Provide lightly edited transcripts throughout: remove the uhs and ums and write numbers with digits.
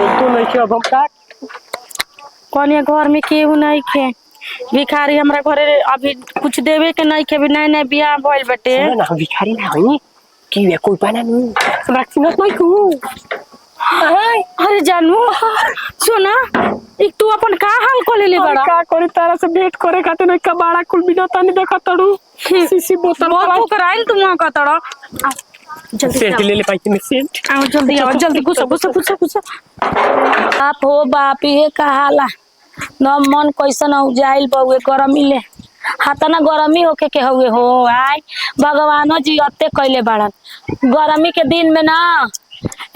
तो नहीं के अब हम का कौन घर में केहू नहीं खे भिखारी हमरा घरे अभी कुछ देवे के नहीं खे। नया नया बियाह भइल बटे ना हम भिखारी ना हई की वे कोई पाना नहीं हमरा चिन्हत नहीं तू अरे जानू सुना एक तू अपन का हाल को ले बड़ा का करे तारा से भेंट करे खातिर नहीं कबाड़ा कुल बिना तानी देखा तड़ू सीसी बोतल बहुत कराइल तुम का तड़ा जल्दी सेंट ले ले पाई में सेंट आओ जल्दी घुसा बाप हो बाप ये कहाला न मन कैसन हो जाइल बउए गरमी ले हाथ ना गरमी होके के हुए हो आय भगवानो जी अत्ते कैले बाड़न गरमी के दिन में ना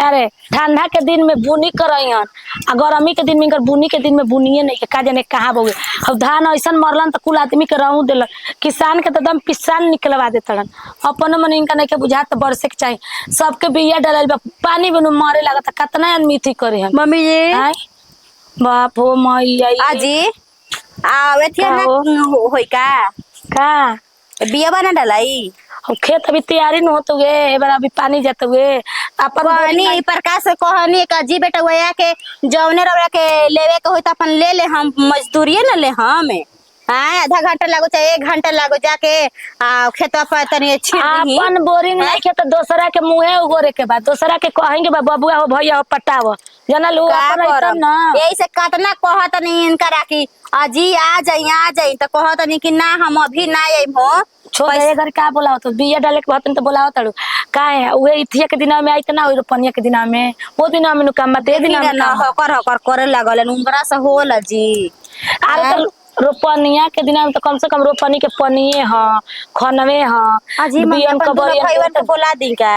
अरे ठंडा के दिन में बुनी करइहन आ गरमी के दिन में इनकर बुनी के दिन में बुनिए नहीं के का जाने कहाँ बउए अब धान ऐसन मरलन त कुल आदमी के रहू देलन किसान के तो एकदम पिसान निकलवा देतलन अपन मन इनका नहीं के बुझात बरसे के चाहिए सबके बिया डालल बा पानी बिनु मरे लागत कितना आदमी थी करे हम मम्मी जी बाप हो मैया आजी आवे थे ना होई का बिया बना डालाई खेत अभी तैयारी न होते हुए एबार अभी पानी जाते हुए अपन कहनी प्रकाश से कहनी का जी बेटा वया के जौने रवरा के लेवे के होई त अपन ले ले हम मजदूरी न ले हम हां आधा घंटा लागो चाहे 1 घंटा लागो जाके खेतवा पर तनी छीड़ दी अपन बोरिंग नहीं खेत दूसरा के मुंहे उगोरे के बाद दूसरा के कहेंगे बबुआ हो भैया हो पटाव जना लो अपन एकदम ना यही से कतना कहत नहीं इनका राखी अजी आ जाई त कहत नहीं कि ना हम अभी ना आइम हो छोटे घर का बोलाओ तो बिया डाले के बात तो बोलाओ तड़ू का है उहे इथिया के दिना में आई त ना ओइ रोपनिया के दिना में वो दिना में काम दे दिना में ना हकर करे लागल उनकरा से होला जी अरे तो रोपनिया के दिना में तो कम से कम रोपनी के पनिए ह खनवे ह अजी बियन के भाईवन के बोला दी का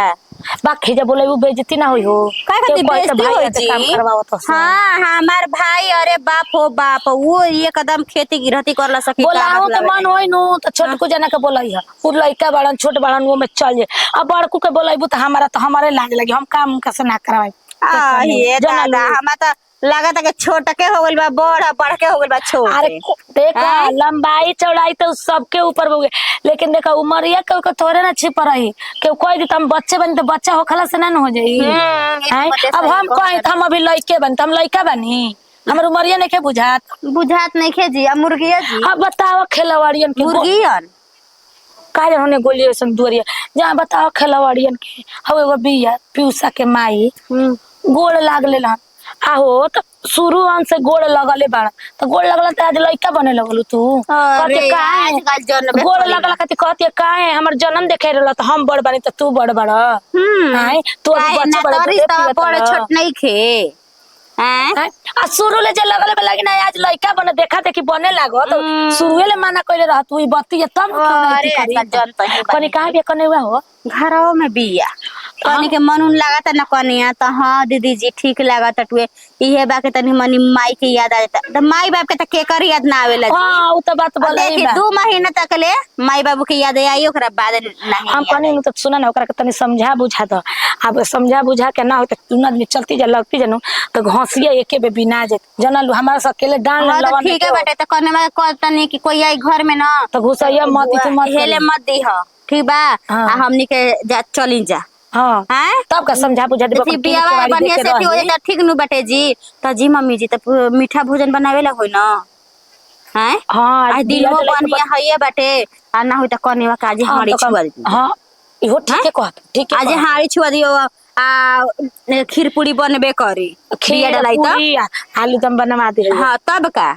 बाकी जब बोले वो बेइज्जती ना होई हो काय खातिर बेइज्जती होई जी काम करवाओ तो हां हमार भाई अरे बाप हो बाप वो ये कदम खेती गिरहती करला सकी बोलाओ तो मन होई नो तो छोटकू जना के बोलाई है उ लइका बड़न छोट बड़न वो में चल जे अब बड़कू के बोलाइबू तो हमारे लाज लगी हम काम कैसे ना करवाई ये दादा हम त लागत है कि छोट के हो गइल बा बढ़ के हो गइल बा छोट अरे देखा लंबाई चौड़ाई तो सबके ऊपर हो गए लेकिन देखा उमरिया के थोड़े ना छिप रही के कोई दी हम बच्चे बनी तो बच्चा होखला से ना हो जाई अब हम कोई हम अभी लइके बन हम लइका बनी हमर उमरिया नहीं के बुझात नहीं खे जी मुर्गिया जी अब बताओ खेलवाड़ियन के मुर्गियन काहे होने गोलियो सन दुरिया जहां बताओ खेलवाड़ियन के हवे वो बिया पिउसा के माई गोड़ लागले ला आहो तो शुरू से गोड़ लगले बाड़ा तो गोड़ लगल त आज लइका बने लगलू तू कहते काहे गोड़ लगल कहते काहे हमर जन्म देखे रहल त हम बड़ बानी त तू बड़ बड़ हां तू बच्चा बड़ छोट नहीं खे आ शुरू ले जे लगले बा लगी ना आज लइका बने देखा देखी बने लागो तो शुरू ले माना कइले रह तू ई बत्ती तब अरे जन कनी काहे बे कने हुआ हो घरवा में बिया कनी के मन उन लागत न कनिया त हां दीदी जी ठीक लागत टुए इहे बा के तनी मनी माई के याद आ जाता त माई बाप के त के कर याद ना आवेला हां उ त बात बोले देखी 2 महीना तक ले माई बाबू के याद आई ओकरा बाद नहीं हम कने न त सुना ना ओकरा के तनी समझा बुझा द अब समझा बुझा के ना हो त तू आदमी चलती जा लगती जनु त घसिया एके बे बिना जे जनलू हमरा से अकेले डाल लवन ठीक है बेटा त कने में कहतनी कि कोई आई घर में ना त घुसैया मत हेले मत दी ह ठीक बा हमनी के जा चली जा हां तब का समझा बुझा दे बिया बढ़िया से हो जाता ठीक नु बटे जी त जी मम्मी जी त मीठा भोजन बनावेला होई ना हैं हां आज दिनो बढ़िया हइए बटे आ ना होई त कनेवा का जी हाड़ी छुआ दी हां इहो ठीक है कहत ठीक है आज हाड़ी छुआ दियो आ खीर पूरी बनबे करी खीर डलाई त आलू दम बनवा दे हां तब का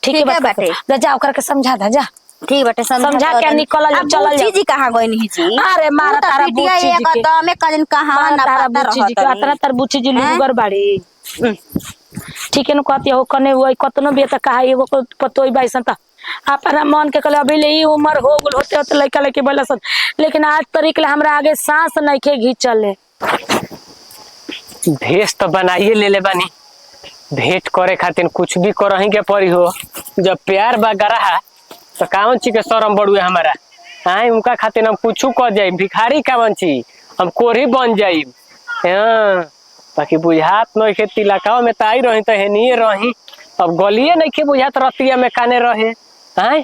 ठीक है बटे जा ओकरा के समझा दा जा ठीक बटे समझा के निकल चल जी जी कहां गई नहीं जी अरे मारा तारा बुच्ची जी के एकदम एक दिन कहां ना पता रहत अतरा तार बुच्ची जी लुगर बाड़ी ठीक है न कहती हो कने होई कतनो बे त कहा एगो पतोई बाइसन त अपना मन के कहले अभी ले ई उम्र हो गेल होते होते लइका लइके बोलसन लेकिन आज तरीक ले हमरा आगे सांस नहीं के घिचले भेष तो बनाइए ले बानी भेंट करे खातिर कुछ भी करही के पड़ी हो जब प्यार बा गरहा तो कावन ची के शरम बड़ुए हमारा हां उनका खातिर हम कुछ कर जाई भिखारी कावन ची हम कोरी बन जाई हां बाकी बुझात नहीं के तिलकाव में ताई रही तो हेनिए रही अब गलिए नहीं के बुझात रतिया में काने रहे हां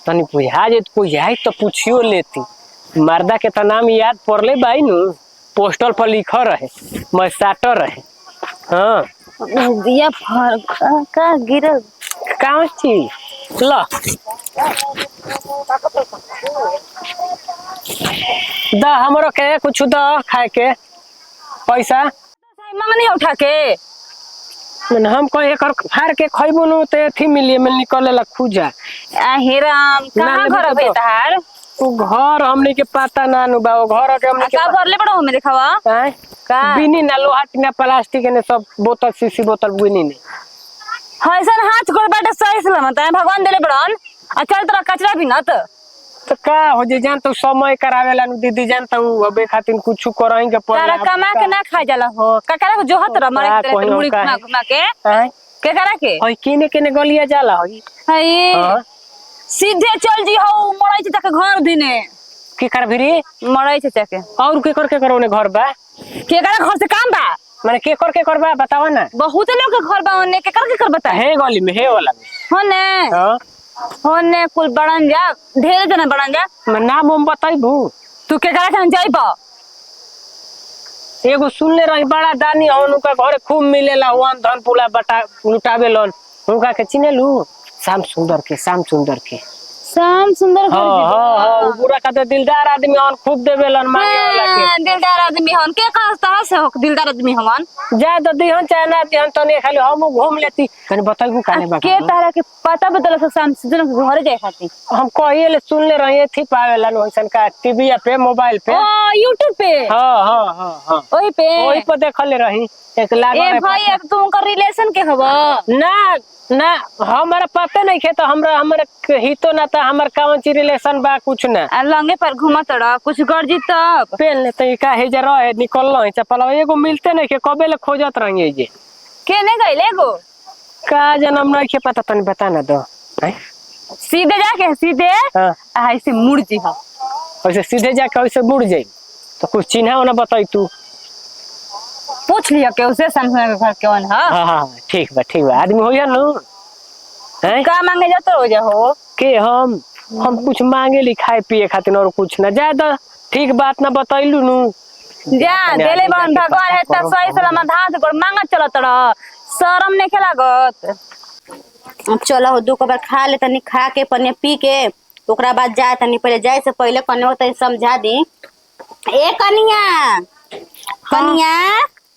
तनी बुझा जे कोई जाए तो पूछियो लेती मर्दा के तो नाम याद पड़ले बाई नु पोस्टल पर लिखा रहे मैं साटर रहे हां दिया फर का गिरल कहाँ छी ल द हमरो के कुछ द खाए के पैसा मंगनी उठा के मन हम कोई एकर फाड़ के खइबो न ते थी मिलिए में निकलेला खुजा हेराम कहाँ घर भई तहार उ घर हमने के पता ना नु बा घर के हमने के का भरले बड़ा हमें देखावा हैं का बिनी ना लोहा टीना प्लास्टिक ने सब बोतल शीशी बोतल बिनी ने हसन हाथ गोड़ बाटे सही सलामत है भगवान देले बड़न आ चल तोरा कचरा भी न तो का हो जे जान तो समय करावेला नु दीदी जानता हूँ अबे खातिर कुछ करही के तारा कमा के ना खा जाला हो ककरा को जोहत र मारे तेरे मुड़ी घुमा घुमा के हैं के करा के ओइ किने किने गलिया जाला होई हई हां सीधे चल जी हो मरई छ तक घर दिने की कर भिरी मरई छ तक और के करने घर बा के करा घर से काम बा माने के बा बतावा ना बहुत लोग के घर बा ओने के कर बता हे गली में हे वाला में होने हां होने कुल बड़न जा ढेर जना बड़न जा मैं नाम हम बताइबू तू के करा खान जाइबा एगो सुनले रही बड़ा दानी होनु का घरे खूब मिलेला वन धन पुला बटा लुटावे लोन उनका के चिनेलू शाम सुंदर के शाम सुंदर घर हां पूरा का दिलदार आदमी हन खूब देवेलन मांगे वाला के दिलदार आदमी हन के कहता से हो दिलदार आदमी हवन जा द दिहन चाहे ना दिहन तने खाली हम घूम लेती कने बताइबू काने बा के तारा के पता बदल से शाम सुंदर के घरे जाए खाती हम कहिए सुनले रही थी पावेला वैसन का टीवी पे मोबाइल पे यूट्यूब पे हां ओही पे देखले रही एक लाख ए भाई अब तुम का रिलेशन के हवा ना हमारा पता नहीं खे तो हमरा ही तो ना था हमार कौन ची रिलेशन बा कुछ ना लंगे पर घुमा तड़ा कुछ गर्जी तब पेन ले तो का हे जरा है निकल है चपल एगो मिलते नहीं के कबे ले खोजत रही जे के ने गइले गो का जन्म नहीं के पता तनी बता ना दो सीधे जाके सीधे हां ऐसे मुड़ जी हो ऐसे सीधे जाके ऐसे मुड़ जाई तो कुछ चिन्हा ना बताई तू पूछ लिया के उसे समझने के घर कौन है हां ठीक बा आदमी होया नु हैं का मांगे जातो हो जा हो के हम कुछ मांगे ली खाए पिए खातिर और कुछ ना ज्यादा ठीक बात ना बतैलू नु जा देले बन भगवान है त सही सलामत हाथ गोड़ मांगा चलत रह शरम नहीं के लागत चलो हो दो कबार खा ले तनी खा के पने पी के ओकरा बाद जाए तनी पहले जाए से पहले कने होता समझा दी ए कनिया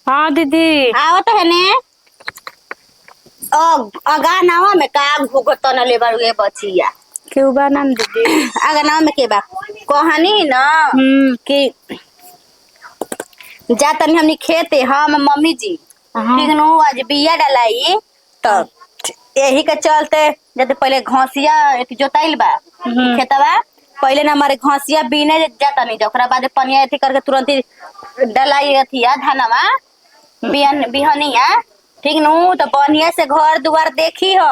हां दीदी आओ तो है ने अगा नावा में का घुगत न ले बारे बचिया केहू बा नाम दीदी अगा नावा में के बा कहानी ना कि जा तनी हमनी खेते हम मम्मी जी ठीक नु आज बिया डलाई तो यही के चलते जब पहले घसिया एक जोताइल बा खेतवा पहले ना हमारे घसिया बीने जाता नहीं ओकरा बाद पनिया एथी करके तुरंत डलाई अथिया धानवा बिहनिया ठीक नु तो बढ़िया से घर दुआर देखी हो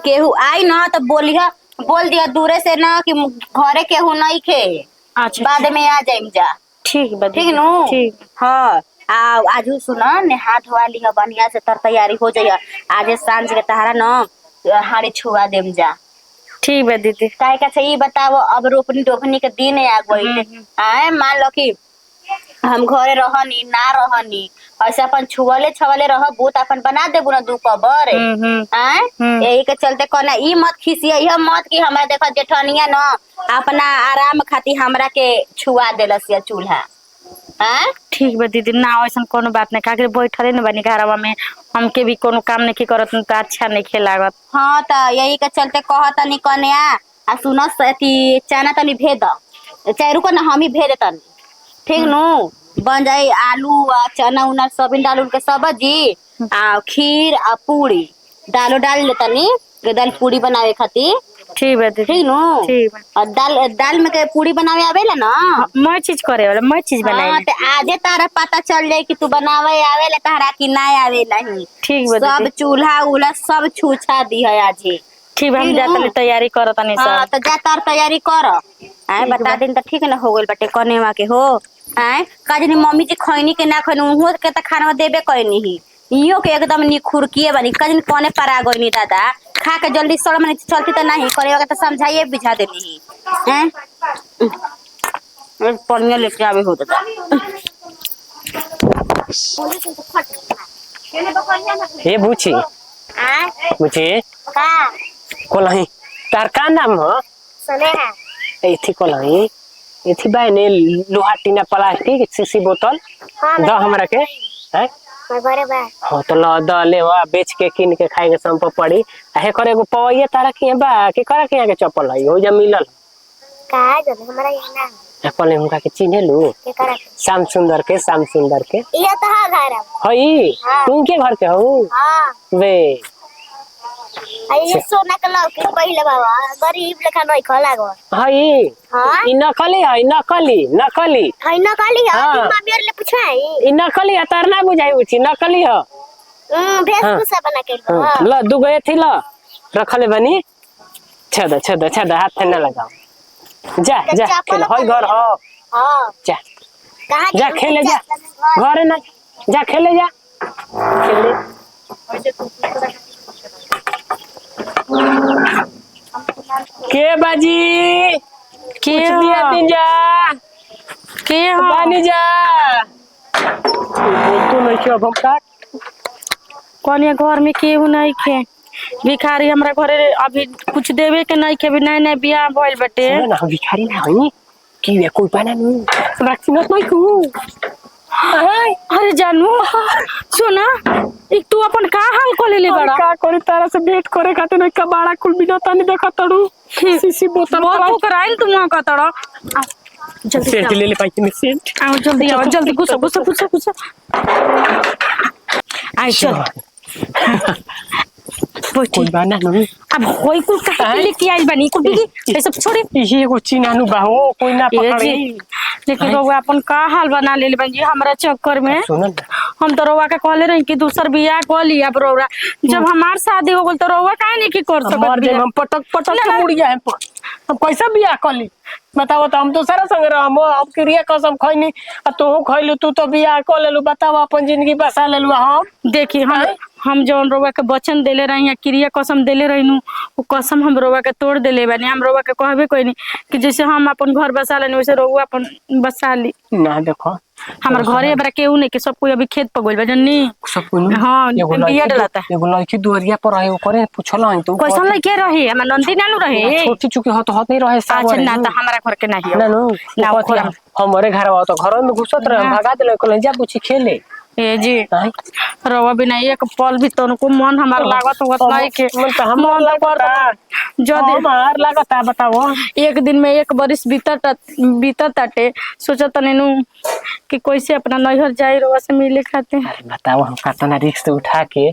केहू आई ना तो बोल दिया दूरे से ना कि घरे केहू नहीं खे अच्छा बाद में आ जाइम जा ठीक बा ठीक नु ठीक हाँ आजू सुना नेहा धोआ लिहा बढ़िया से तर तैयारी हो जाइए आज सांझ के तहारा ना हाड़ी छुआ देम जा ठीक बा दीदी काहे का ये बताओ अब रोपनी के दिन आ गई आए मान लो कि हम घरे रहनी ना रहनी ऐसे अपन छुअले छवले रहबू त अपन बना देबू ना दू कबर आए यही के चलते कहना ई मत खिसिया यह मत कि हमरा देखा जेठनिया न अपना आराम खातिर हमरा के छुआ देलस या चूल्हा हां ठीक बा दीदी ना ऐसा कोनो बात नहीं काके बैठले न बनी घरवा में हमके भी कोनो काम नहीं करत त अच्छा नहीं खे लागत हां त यही के चलते कहत नहीं कन्या आ सुनो सती चना तनी भेद चाहे रुको ना हम ही भेज तनी ठीक नु बन जाए आलू आ चना उना सब डाल के सब्जी आ खीर आ पूरी डाल ले तनी दाल पूरी बनावे खातिर ठीक बा दीदी ठीक नु ठीक बा और दाल में के पूरी बनावे आवेला ना मैं चीज करे वाला मैं चीज बनाए हां त आजे तारा पता चल जाए कि तू बनावे आवेला तारा कि ना आवेला ही ठीक बा सब चूल्हा उला सब छूछा दी है आजे ठीक बा हम जातले तैयारी करत नहीं हां सब त जा तार तैयारी कर आए बता दिन त ठीक ना हो गेल बटे कनेवा के हो आए काजनी मम्मी जी खैनी के ना खैनी उहो के त खाना देबे कहनी ही इयो के एकदम निखुरकिए बनी काजनी कोने परा गइनी दादा खा के जल्दी सड़ में चलती त नहीं करेवा के त समझाइए बुझा देनी हैं पनिया लेके आवे हो दादा ये बुची बुची कोलही तार का नाम हो एथी कोलही एथी बाय ने लोहा टीना प्लास्टिक सीसी बोतल द हमरा के हैं हाँ तो ल द ले वा बेच के किन के खाए के संप पड़ी हे करे एगो पवैया तारा के बा के करे के के चप्पल है हो जा मिलल का जन हमरा यहाँ ना अपन हुनका के चिन्हे लू के करे श्याम सुंदर के ये तो हा घर हई तुम के घर के हो हां वे ये सोना के लौकी पहिले बाबा गरीब लेखा नहीं खला गो हई हां इ नकली है नकली है ना काली है हाँ। मां मेरे ले पूछाई इ नकली है तार ना बुझाई उची नकली है भेषभूषा बना के ल दुगो एथी ल रखले बनी छद हाथ न लगाओ जा जा खेल होई घर हो हां जा कहां जा खेले जा घरे ना जा खेले जा खेले के बाजी के कुछ दिया दिन जा के हो पानी जा तू नहीं क्यों भमका कोनिया घर में केहू नहीं खे भिखारी हमरा घरे अभी कुछ देवे के नहीं खे भी नहीं बियाह भइल बटे ना भिखारी ना होई की वे कोई पाना नहीं रखिनत नहीं तू अरे जानू सुना एक तू अपन का हाल को ले बड़ा का करे तारा से भेंट करे खाते नहीं कबाड़ा कुल बिना तानी देखा तड़ू सीसी बोतल बहुत कराइल तुम का तड़ा जल्दी सेंट ले ले पाई में सेंट आओ जल्दी गुस्सा आई चल कोई बाना नहीं अब होई कुल काहे लेके आइल बनी कुल भी ये सब छोड़े ये एगो चिनानु बा हो कोई ना पकड़े लेकिन रउआ अपन का हाल बना ले बन जी हमरा चक्कर में सुन ना हम तो रउआ के कहले रही कि दूसर बियाह कर ली अब रउआ जब हमार शादी हो गल तो रउआ काहे नहीं की कर सकत मर जाए हम पटक के मुड़िया है हम कैसा बियाह कर ली बताओ तो हम तो सारा संग रहम अब क्रिया कसम खइनी आ तू खइलू तू तो बियाह कर लेलू बताओ अपन जिंदगी बसा लेलू हम देखी हम जौन रउआ के वचन देले रही या क्रिया कसम देले रहीनु वो कसम हम रउआ के तोड़ देले बानी हम रउआ के कहबे कोई नहीं कि जैसे हम अपन घर बसा लेनी वैसे रउआ अपन बसा ली ना देखो हमार घरे बरा केहू नहीं के सब कोई अभी खेत पर गइल बा जन्नी सब कोई हां बिया डलाता एगो लड़की दुहरिया पर रहे करे पूछल हई तो कैसन लड़के रहे हमर नंदी नानू रहे छोटी चुकी हो तो हाथ नहीं रहे अच्छा ना तो हमारा घर के नहीं ना नो हमारे घर में तो घर में घुसत रहे भगा देले कहले जा पूछी खेले ए जी रवा भी नहीं एक पल भी तनको मन हमार लागत होत नहीं के मन लागत जदी हमार लागत बताओ एक दिन में एक बरिस बीतत ताटे सोचत तनेनु कि कैसे अपना नैहर जाई रवा से मिले खाते बताओ हम कतना रिस्क उठा के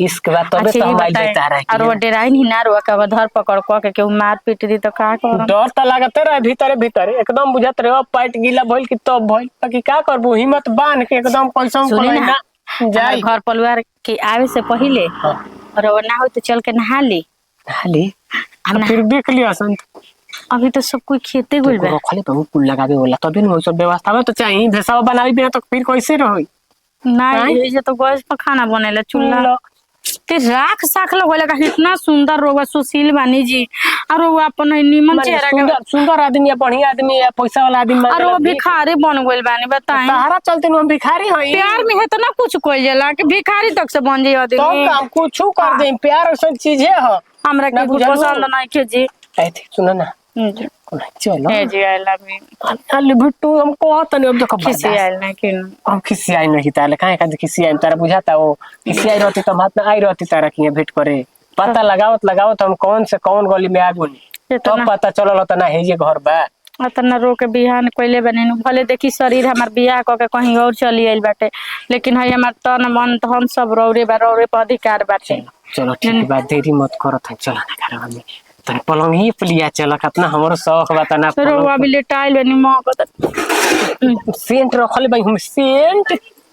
इसके बाद तबे तो हम आइल बेटा रहे और वो डेराई नहीं ना रवा का धर पकड़ के केहू मार पीट दी तो का कर डर त लागत रहे भीतर एकदम बुझत रहे पैट गीला भइल कि तब भइल बाकी का करबू हिम्मत बांध के एकदम कैसे ना जाई घर परिवार के आवे से पहले और वो ना हो तो चल के नहा ली हम फिर देख लिया संत अभी तो सब कोई खेते गुल बा रखले बहुत कुल लगावे होला तबे न सब व्यवस्था में तो चाहिए भेसावा बनावी बिना तो फिर कैसे रही ना ये तो गैस पर खाना बनेला चूल्हा ते राख साख लगोला का इतना सुंदर रोगा सुशील बानी जी और वो अपन नीमन चेहरा के सुंदर आदमी है बढ़िया आदमी है पैसा वाला आदमी और वो भिखारी बन गइल बानी बताएं तारा चलते हम भिखारी हई प्यार में है तो ना कुछ कोई जाला कि भिखारी तक से बन जाई आदमी तो काम कुछ कर दे प्यार ऐसा चीज है हमरा के पसंद नहीं के जी ऐथे सुन ना जी चलो ए जी आई लव यू अल्ले बिट्टू हम कहत नहीं अब देखो किसी आइल ना कि हम किसी आई नहीं ताले काहे का किसी आई तारा बुझाता वो किसी आई रहती तो बात ना आई रहती तारा की भेंट करे पता लगावत हम कौन से कौन गली में आ गोली तो पता चलल त ना हे ये घर बा अतना रो के बिहान कइले बने भले देखी शरीर हमार बियाह क के कहीं और चली आइल बाटे लेकिन है हमार तन मन तो हम सब रौरे पर अधिकार बाटे चलो ठीक बात देरी मत करो था चला ना घर में तन पलंग ही पलिया चला कितना हमरो शौक बता ना रो अभी लेटाइल बनी मां को सेंट रखले भाई हम सेंट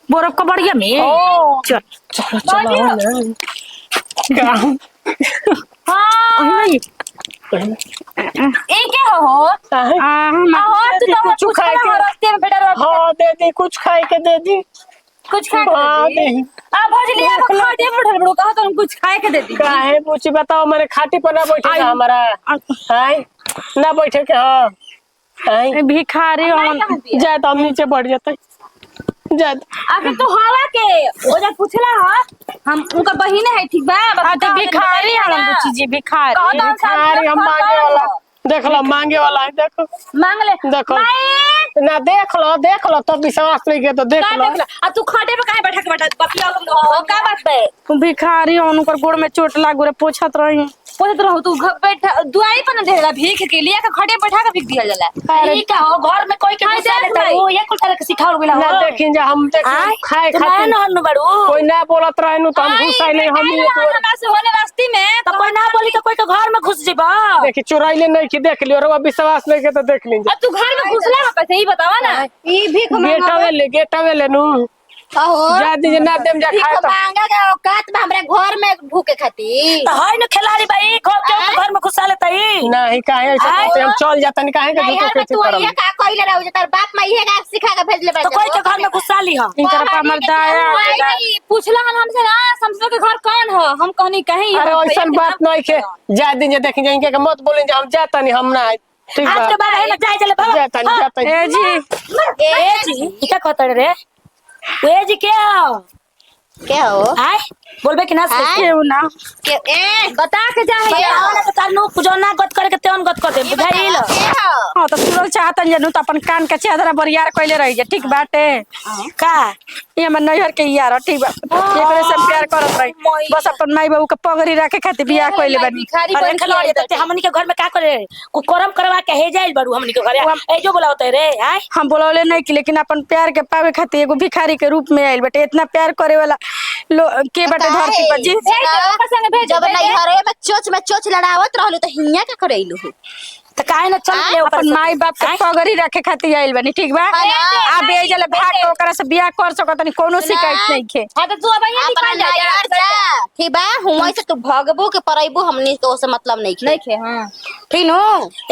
बरफ का बढ़िया में चल चलो ना हां ए के हो तू तो कुछ खाए के रास्ते में बेटा हां दे दे कुछ खाए के दे दी कुछ खाए के दे दी आ भजली आ खा दे बढ़ल बड़ो कहा तो कुछ खाए के दे दी काहे पूछी बताओ मैंने खाटी पर ना बैठे का हमारा हां ना बैठे के हां भिखारी जाए तो हम नीचे बढ़ जाते जा आखिर तू हवा के ओ जा पूछला ह हम उनका बहिन है ठीक बा तो भिखारी हलन बुच्ची जी भिखारी भिखारी हम मांगे वाला देख लो मांगे वाला है देखो मांग ले देखो माई ना देख लो तो विश्वास नहीं के तो देख लो आ तू खटे पे काहे बैठा बतिया हो का बात पे भिखारी उनकर गोड़ में चोट लागो रे पोछत रही पोछत रहू तू घर बैठा दुआई पर न देला भीख के लिए का खटे बैठा के भीख दिया जाला अरे का हो घर में कोई के घुसा लेता वो ये कुल तरह के सिखाओ गेला ना हो देखिन जा हम देख खाए ना खातिर न बड़ू कोई ना बोलत रहे नु तो हम घुसाई नहीं हम ये तो हमरा से होने रास्ते में तो कोई ना बोली तो कोई के घर में घुस जेबा देखी चुराइले नहीं कि देख लियो रो विश्वास नहीं के तो देख लीजिए अब तू घर में घुसला है पैसे ही बतावा ना ई भीख गेटा वेले नु कहो जा दीजिए ना देम जा भीख खाए तो मांगा के औकात में हमरा घर में भूखे खातिर तो है न खिलाड़ी भाई घर में घुसा लेता ही नहीं काहे ऐसे करते हम चल जाता नहीं काहे के नहीं झूठो यार खेती तू करम ये का कइले रहू तार बाप माई है का सिखा के भेजले तो कोई के घर में घुसा ली हम इनकर पर हमर दाया पूछला हमसे ना समझो के घर कौन है हम कहनी कहीं अरे ऐसा बात नहीं के जा दीजिए देखी जाएंगे कि मत बोलें जे हम जाता नहीं हम ना ठीक आज के बा बाद है ना जाए चले बाबा जाता ए जी क्या कहता रे ए जी क्या हो आय बोलबे कि ना से आय? केहू ना के ए बता के जा भैया आने के तार नु जो ना गत करे के तेन गत कर दे बुझाइल हां तो सुरल चाहतन जनु त अपन कान के चादरा बरियार कइले रही जे ठीक बाटे का ये मन नैहर के यार ठीक बा एकरे से प्यार करत रही बस अपन माई बाबू के पगड़ी रखे खातिर बियाह कइले बानी अरे खलवाड़ी त हमनी के घर में का करे को करम करवा के हे जाइल बारू हमनी के घरे ए जो बोलावत रे आय हम बोलौले नहीं कि लेकिन अपन प्यार के पावे खातिर एगो भिखारी के रूप में आइल बेटे इतना प्यार करे वाला के बाटे धरती पर जी जब नहीं हरे में चोच लड़ावत रहलू तो हिया का करैलू त काहे न चल ले अपन माई बाप के पगड़ी रखे खातिर आइल बानी ठीक बा आ बेजले भाग के ओकरा से बियाह कर सकत नहीं कोनो शिकायत नहीं खे हां तो तू अब ये निकाल जा यार जा ठीक बा हुआ से तू भगबो के परैबो हमनी तो से मतलब नहीं खे हां ठीक नो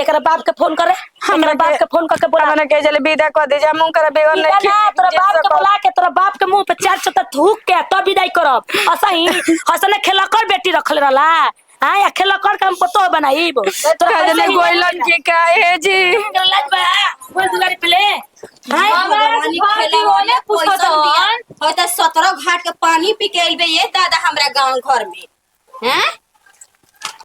एकरा बाप के फोन करे हमरा बाप के फोन करके बोला मने के जले विदा कर दे जा मुंह करे बेवन ना नहीं तोरा बाप के बोला के तोरा बाप के मुंह पे चार चता थूक के तब विदाई करब असही हसने खेला कर बेटी रखले रहला हां या खेला कर के हम पतो बनाईब तोरा जले गोइलन के का है जी लाज बा बोल दुगारी पले भगवानी खेला पूछो होता 17 घाट के पानी पी के अइबे ये दादा हमरा गांव घर में हैं